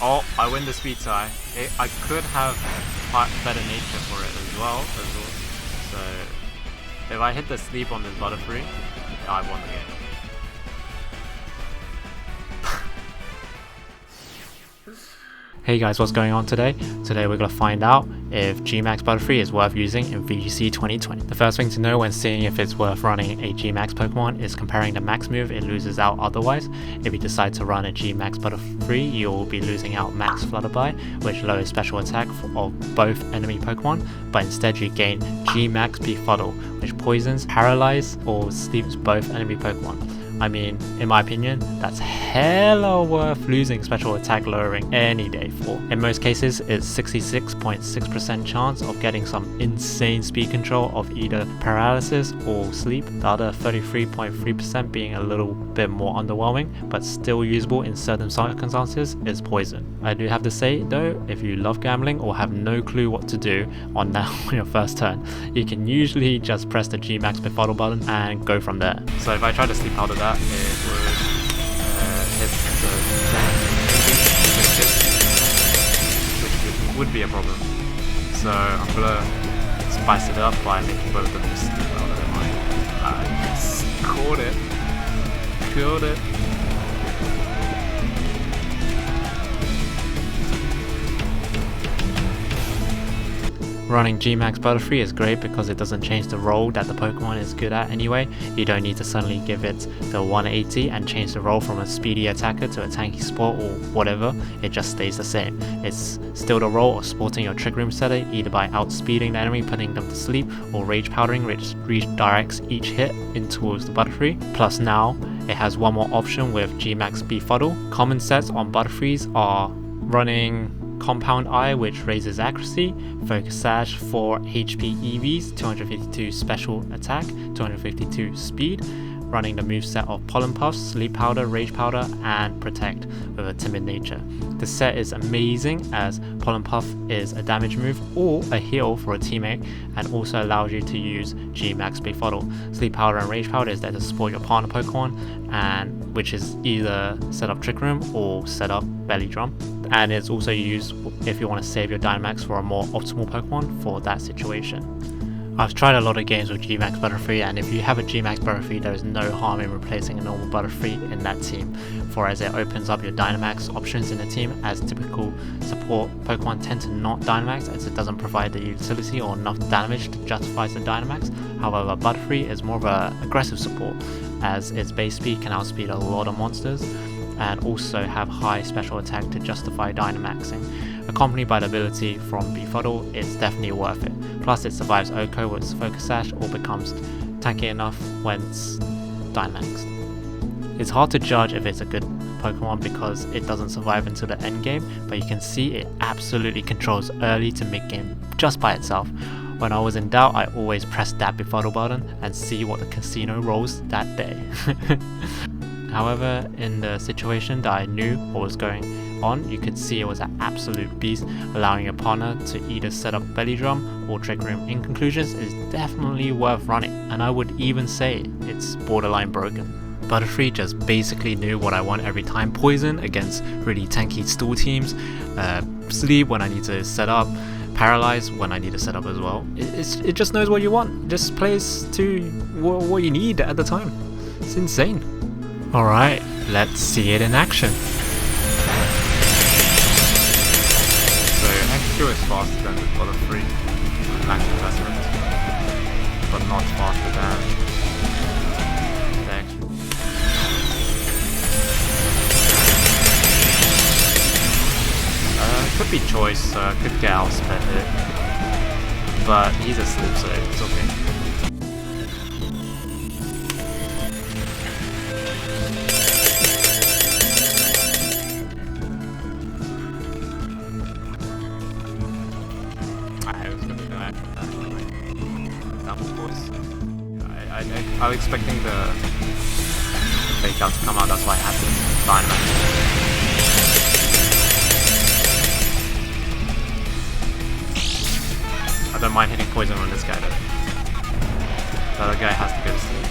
Oh, I win the speed tie. I could have better nature for it as well. So if I hit the sleep on this Butterfree, I won the game. Hey guys, what's going on today? Today we're going to find out if GMAX Butterfree is worth using in VGC 2020. The first thing to know when seeing if it's worth running a GMAX Pokemon is comparing the max move it loses out otherwise. If you decide to run a GMAX Butterfree, you'll be losing out Max Flutterby, which lowers special attack of both enemy Pokemon, but instead you gain GMAX Befuddle, which poisons, paralyzes, or sleeps both enemy Pokemon. I mean, in my opinion, that's hella worth losing special attack lowering any day for. In most cases, it's 66.6% chance of getting some insane speed control of either paralysis or sleep, the other 33.3% being a little bit more underwhelming, but still usable in certain circumstances, is poison. I do have to say though, if you love gambling or have no clue what to do on your first turn, you can usually just press the GMAX Befuddle button and go from there. So if I try to sleep out of that, it would hit the which would be a problem. So I'm gonna spice it up by making both of them sleep out of their mind. Yes, caught it. Running GMAX Butterfree is great because it doesn't change the role that the Pokemon is good at anyway. You don't need to suddenly give it the 180 and change the role from a speedy attacker to a tanky sport or whatever. It just stays the same. It's still the role of sporting your Trick Room setter either by outspeeding the enemy, putting them to sleep, or Rage Powdering, which redirects each hit in towards the Butterfree. Plus now, it has one more option with GMAX Befuddle. Common sets on Butterfrees are running Compound Eye, which raises accuracy, Focus Sash for HP EVs, 252 special attack, 252 speed, running the moveset of Pollen Puff, Sleep Powder, Rage Powder, and Protect with a timid nature. The set is amazing as Pollen Puff is a damage move or a heal for a teammate and also allows you to use GMAX Befuddle. Sleep Powder and Rage Powder is there to support your partner Pokemon, and which is either set up Trick Room or set up Belly Drum, and it's also used if you want to save your Dynamax for a more optimal Pokemon for that situation. I've tried a lot of games with GMAX Butterfree, and if you have a GMAX Butterfree, there is no harm in replacing a normal Butterfree in that team, for as it opens up your Dynamax options in the team, as typical support Pokemon tend to not Dynamax as it doesn't provide the utility or enough damage to justify the Dynamax. However, Butterfree is more of an aggressive support as its base speed can outspeed a lot of monsters and also have high special attack to justify Dynamaxing. Accompanied by the ability from Befuddle, it's definitely worth it. Plus it survives Oko with its Focus Sash or becomes tanky enough when it's Dynamaxed. It's hard to judge if it's a good Pokemon because it doesn't survive until the end game, but you can see it absolutely controls early to mid game just by itself. When I was in doubt, I always pressed that Befuddle button and see what the casino rolls that day. However, in the situation that I knew what was going on, you could see it was an absolute beast, allowing your partner to either set up Belly Drum or Trick Room. In conclusions, it's definitely worth running, and I would even say it's borderline broken. Butterfree just basically knew what I want every time. Poison against really tanky stool teams, sleep when I need to set up, paralyze when I need to set up as well. It just knows what you want, it just plays to what you need at the time. It's insane. Alright, let's see it in action. So Extra is faster than the Butterfree, max investment, but not faster than the Extra. It could be choice, so I could get outspent it, but he's asleep, so it's okay. I was expecting the fake out to come out, that's why I had to Dynamax. I don't mind hitting poison on this guy though. The other guy has to go to sleep.